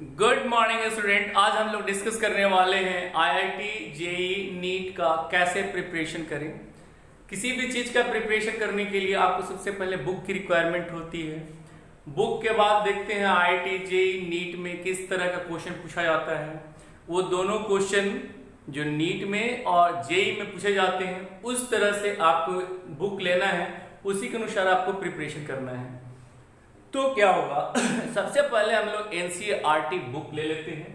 Good morning student. आज हम लोग डिस्कस करने वाले हैं आईआईटी जेईई नीट का कैसे प्रिपरेशन करें। किसी भी चीज का प्रिपरेशन करने के लिए आपको सबसे पहले बुक की रिक्वायरमेंट होती है। बुक के बाद देखते हैं आईआईटी जेईई नीट में किस तरह का क्वेश्चन पूछा जाता है। वो दोनों क्वेश्चन जो नीट में और जेईई में पूछे जाते हैं उस तरह से आपको बुक लेना है, उसी के अनुसार आपको प्रिपरेशन करना है। तो क्या होगा सबसे पहले हम लोग एनसीईआरटी बुक ले लेते हैं।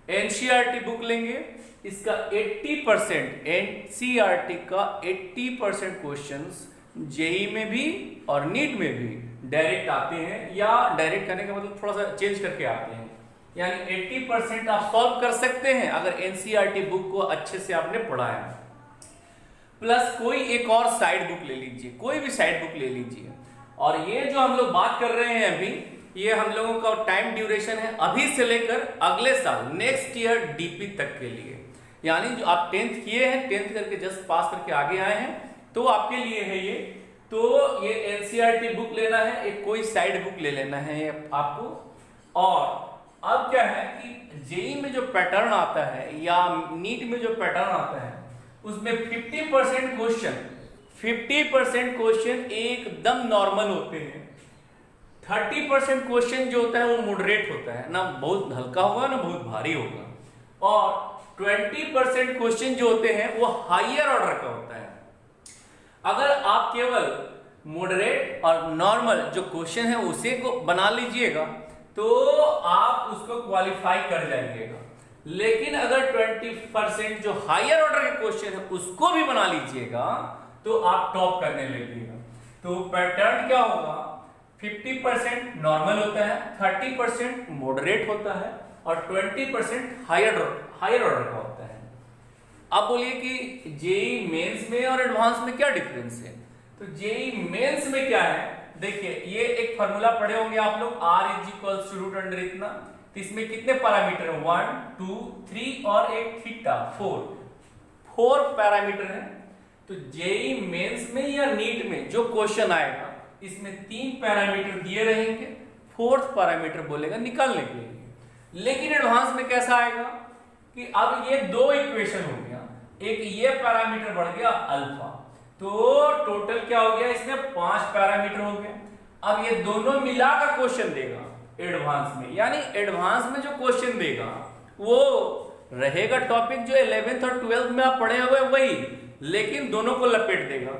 एनसीईआरटी बुक लेंगे, इसका 80% एनसीईआरटी का 80% क्वेश्चंस जेईई में भी और नीट में भी डायरेक्ट आते हैं, या डायरेक्ट करने का मतलब थोड़ा सा चेंज करके आते हैं। यानी 80% आप सॉल्व कर सकते हैं अगर एनसीईआरटी बुक को अच्छे से आपने पढ़ा है। प्लस कोई एक और साइड बुक ले लीजिए, कोई भी साइड बुक ले लीजिए। और ये जो हम लोग बात कर रहे हैं अभी, ये हम लोगों का टाइम ड्यूरेशन है अभी से लेकर अगले साल नेक्स्ट ईयर डीपी तक के लिए। यानी जो आप 10th किए हैं, 10th करके जस्ट पास करके आगे आए हैं, तो आपके लिए है ये। तो ये एनसीईआरटी बुक लेना है, एक कोई साइड बुक ले लेना है आपको। और अब क्या है कि जेईई में जो पैटर्न आता है या नीट में जो पैटर्न आता है उसमें 50% क्वेश्चन एकदम नॉर्मल होते हैं। 30% क्वेश्चन जो होता है वो मॉडरेट होता है, ना बहुत हल्का होगा ना बहुत भारी होगा। और 20% क्वेश्चन जो होते हैं वो हायर ऑर्डर का होता है। अगर आप केवल मॉडरेट और नॉर्मल जो क्वेश्चन है उसे को बना लीजिएगा तो आप उसको क्वालिफाई कर जाइएगा। लेकिन अगर 20% जो हायर ऑर्डर के क्वेश्चन है उसको भी बना लीजिएगा तो आप टॉप करने लगेगा। तो पैटर्न क्या होगा, 50% नॉर्मल होता है, 30% मॉडरेट होता है और 20% हायर ऑर्डर का होता है। अब बोलिए कि जेईई मेंस में और एडवांस में क्या डिफरेंस है। तो जेईई मेंस में क्या है, देखिए ये एक फॉर्मूला पढ़े होंगे आप लोग, R इज रूट अंडर इतना। तो इसमें कितने पैरामीटर है, 1 2 3 और एक थीटा, 4 पैरामीटर है। तो जेईई मेंस में या नीट में जो क्वेश्चन आएगा इसमें 3 पैरामीटर दिए रहेंगे, 4th पैरामीटर बोलेगा निकालने के लिए। लेकिन एडवांस में कैसा आएगा कि अब ये 2 इक्वेशन हो गया, एक ये पैरामीटर बढ़ गया अल्फा, तो टोटल क्या हो गया इसमें 5 पैरामीटर हो गए। अब ये दोनों मिलाकर क्वेश्चन देगा एडवांस में। यानी एडवांस में जो क्वेश्चन देगा वो रहेगा टॉपिक जो 11th और 12th में आप पढ़े हुए वही, लेकिन दोनों को लपेट देगा।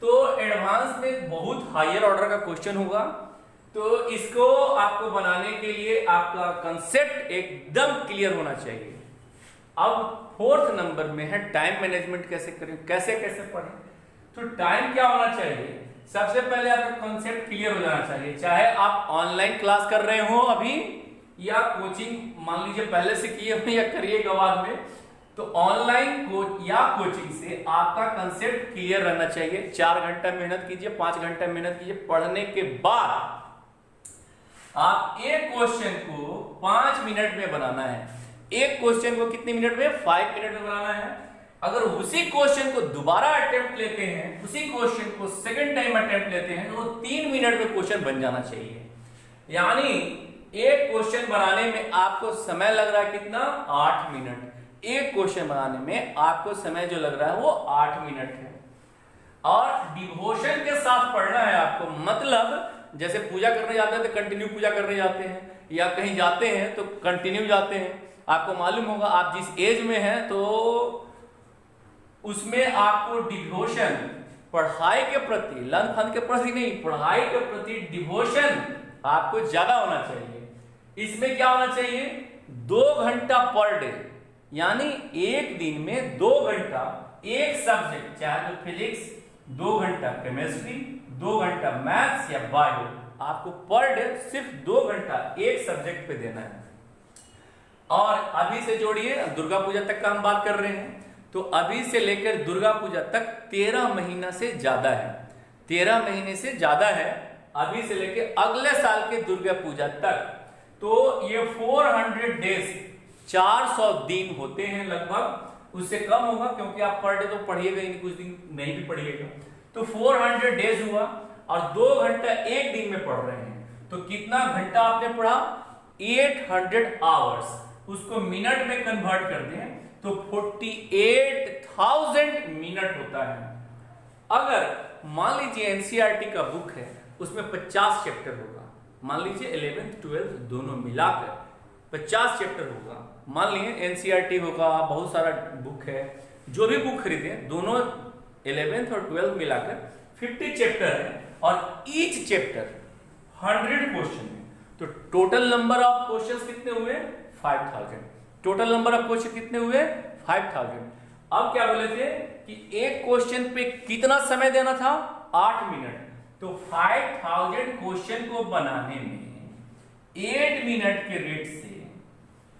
तो एडवांस में बहुत हायर ऑर्डर का क्वेश्चन होगा। तो इसको आपको बनाने के लिए आपका कंसेप्ट एकदम क्लियर होना चाहिए। अब 4th नंबर में है टाइम मैनेजमेंट कैसे करें, कैसे कैसे पढ़ें। तो टाइम क्या होना चाहिए, सबसे पहले आपका कंसेप्ट क्लियर हो जाना चाहिए। चाहे आप ऑनलाइन क्लास कर रहे हो अभी या कोचिंग मान लीजिए पहले से किए हो या करिएगा बाद में, तो ऑनलाइन या कोचिंग से आपका कंसेप्ट क्लियर रहना चाहिए। 4 घंटा मेहनत कीजिए, 5 घंटा मेहनत कीजिए। पढ़ने के बाद आप एक क्वेश्चन को 5 मिनट में बनाना है। एक क्वेश्चन को कितने मिनट में, 5 मिनट में बनाना है। अगर उसी क्वेश्चन को दोबारा अटेम्प्ट लेते हैं, उसी क्वेश्चन को सेकंड टाइम अटेम्प्ट लेते हैं तो 3 मिनट में क्वेश्चन बन जाना चाहिए। यानी एक क्वेश्चन बनाने में आपको समय लग रहा है कितना, 8 मिनट। एक क्वेश्चन बनाने में आपको समय जो लग रहा है वो 8 मिनट है। और डिवोशन के साथ पढ़ना है आपको। मतलब जैसे पूजा करने जाते हैं तो कंटिन्यू पूजा करने जाते हैं, या कहीं जाते हैं तो कंटिन्यू जाते हैं। आपको मालूम होगा आप जिस एज में हैं तो उसमें आपको डिवोशन, पढ़ाई के प्रति, लन फन के प्रति नहीं, पढ़ाई के प्रति डिवोशन आपको ज्यादा होना चाहिए। इसमें क्या होना चाहिए, 2 घंटा पर डे, यानी एक दिन में 2 घंटा एक सब्जेक्ट, चाहे तो फिजिक्स, 2 घंटा केमिस्ट्री, 2 घंटा मैथ्स या बायो, आपको पर डे सिर्फ 2 घंटा एक सब्जेक्ट पे देना है। और अभी से जोड़िए, दुर्गा पूजा तक का हम बात कर रहे हैं, तो अभी से लेकर दुर्गा पूजा तक 13 महीना से ज्यादा है, 13 महीने से ज्यादा है अभी से लेकर अगले साल के दुर्गा पूजा तक। तो ये 400 डेज, 400 दिन होते हैं लगभग, उससे कम होगा क्योंकि आप पर डे तो पढ़िएगा ही नहीं, कुछ दिन नहीं भी पढ़िएगा। तो 400 डेज हुआ और 2 घंटा एक दिन में पढ़ रहे हैं, तो कितना घंटा आपने पढ़ा, 800 आवर्स, उसको मिनट में कन्वर्ट कर दें तो 48,000 मिनट होता है। अगर मान लीजिए एनसीईआरटी का बुक है, उसमें 50 चैप्टर होगा, मान लीजिए 11th 12th दोनों मिलाकर 50 चैप्टर होगा। मान लीजिए एनसीईआरटी होगा, बहुत सारा बुक है, जो भी बुक खरीदे दोनों 11th और 12th मिलाकर 50 चैप्टर है और ईच चैप्टर 100 क्वेश्चन है, तो टोटल नंबर ऑफ क्वेश्चंस कितने हुए? 5000। टोटल नंबर ऑफ क्वेश्चन कितने हुए? 5000। अब क्या बोले थे कि एक क्वेश्चन पे कितना समय देना था? 8 मिनट। तो 5000 क्वेश्चन को बनाने में 8 मिनट के रेट से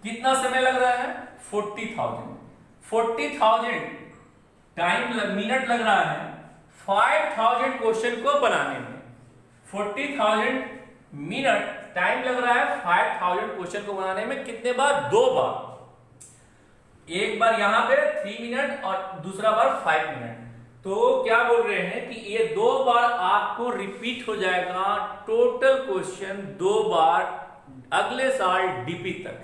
कितना समय लग रहा है? 40,000 मिनट लग रहा है 5000 क्वेश्चन को बनाने में। 40,000 मिनट टाइम लग रहा है 5000 क्वेश्चन को बनाने में। कितने बार? 2 बार। एक बार यहां पे 3 मिनट और दूसरा बार 5 मिनट। तो क्या बोल रहे हैं कि ये 2 बार आपको रिपीट हो जाएगा टोटल क्वेश्चन 2 बार अगले साल डीपी तक।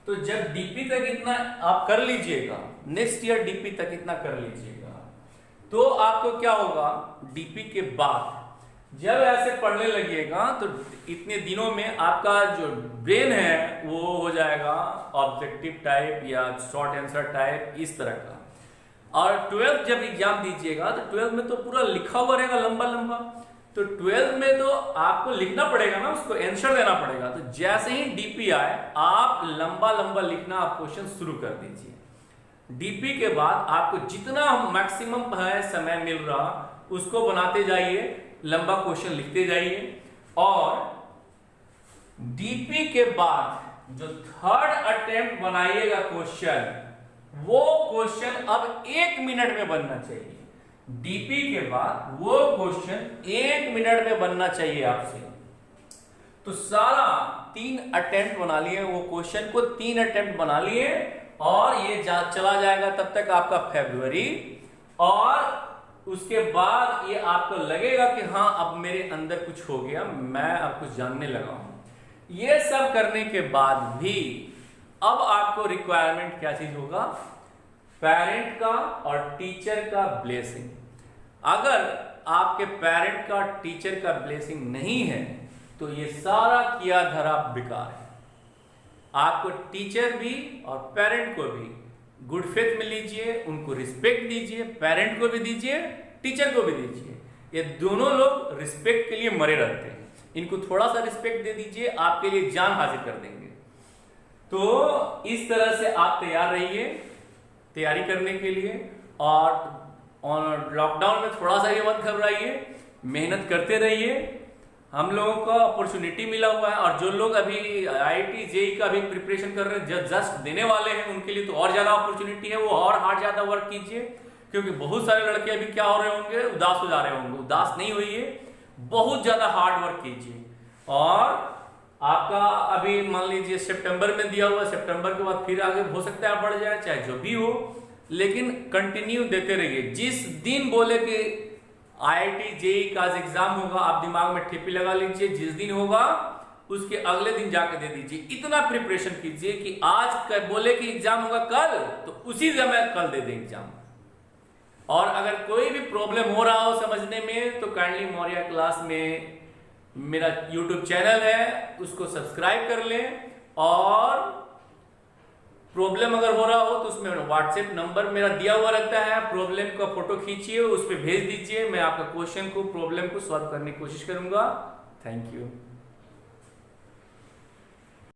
तो जब डीपी तक इतना आप कर लीजिएगा, नेक्स्ट ईयर डीपी तक इतना कर लीजिएगा, तो आपको क्या होगा? डीपी के बाद जब ऐसे पढ़ने लगिएगा तो इतने दिनों में आपका जो ब्रेन है वो हो जाएगा ऑब्जेक्टिव टाइप या शॉर्ट आंसर टाइप, इस तरह का। और 12th जब एग्जाम दीजिएगा तो 12th में तो पूरा लिखा हुआ रहेगा लंबा लंबा, तो 12th में तो आपको लिखना पड़ेगा ना, उसको आंसर देना पड़ेगा। तो जैसे ही डीपी आए आप लंबा लंबा लिखना आप क्वेश्चन शुरू कर दीजिए। डीपी के बाद आपको जितना मैक्सिमम है समय मिल रहा उसको बनाते जाइए, लंबा क्वेश्चन लिखते जाइए। और डीपी के बाद जो थर्ड अटेम्प्ट बनाइएगा क्वेश्चन, वो क्वेश्चन अब 1 मिनट में बनना चाहिए। डीपी के बाद वो क्वेश्चन 1 मिनट में बनना चाहिए आपसे। तो सारा 3 अटेम्प्ट बना लिए, वो क्वेश्चन को 3 अटेम्प्ट बना लिए और ये चला जाएगा तब तक आपका फरवरी। और उसके बाद ये आपको लगेगा कि हाँ अब मेरे अंदर कुछ हो गया, मैं अब कुछ जानने लगा हूं। ये सब करने के बाद भी अब आपको रिक्वायरमेंट क्या चीज होगा? पेरेंट का और टीचर का ब्लेसिंग। अगर आपके पेरेंट का टीचर का ब्लेसिंग नहीं है तो ये सारा किया धरा बेकार है। आपको टीचर भी और पेरेंट को भी गुड फेथ में लीजिए, उनको रिस्पेक्ट दीजिए, पेरेंट को भी दीजिए, टीचर को भी दीजिए। ये दोनों लोग रिस्पेक्ट के लिए मरे रहते हैं, इनको थोड़ा सा रिस्पेक्ट दे दीजिए, आपके लिए जान हाजिर कर देंगे। तो इस तरह से आप तैयार रहिए तैयारी करने के लिए। और लॉकडाउन में थोड़ा सा ये मत घबराइए, मेहनत करते रहिए। हम लोगों को अपॉर्चुनिटी मिला हुआ है और जो लोग अभी आईआईटी जेईई का भी प्रिपरेशन कर रहे हैं, जस्ट देने वाले हैं, उनके लिए तो और ज्यादा अपॉर्चुनिटी है। वो और हार्ड ज्यादा वर्क कीजिए, क्योंकि बहुत सारे लड़के अभी क्या हो रहे होंगे? उदास हो जा रहे होंगे। उदास नहीं होइए, बहुत ज्यादा हार्ड वर्क कीजिए। और आपका अभी मान लीजिए सितंबर में दिया हुआ, सितंबर के बाद फिर आगे हो सकता है बढ़ जाए, चाहे जो भी हो, लेकिन कंटिन्यू देते रहिए। जिस दिन बोले कि आईआईटी जेईई का एग्जाम होगा, आप दिमाग में ठेपी लगा लीजिए, जिस दिन होगा उसके अगले दिन जाके दे दीजिए। इतना प्रिपरेशन कीजिए कि आज बोले कि एग्जाम होगा कल, तो उसी समय कल दे दें एग्जाम। और अगर कोई भी प्रॉब्लम हो रहा हो समझने में, तो काइंडली मौर्या क्लास में मेरा यूट्यूब चैनल है, उसको सब्सक्राइब कर लें। और प्रॉब्लम अगर हो रहा हो तो उसमें व्हाट्सएप नंबर मेरा दिया हुआ रहता है, प्रॉब्लम का फोटो खींचिए, उस पर भेज दीजिए। मैं आपका क्वेश्चन को, प्रॉब्लम को सॉल्व करने की कोशिश करूंगा। Thank you.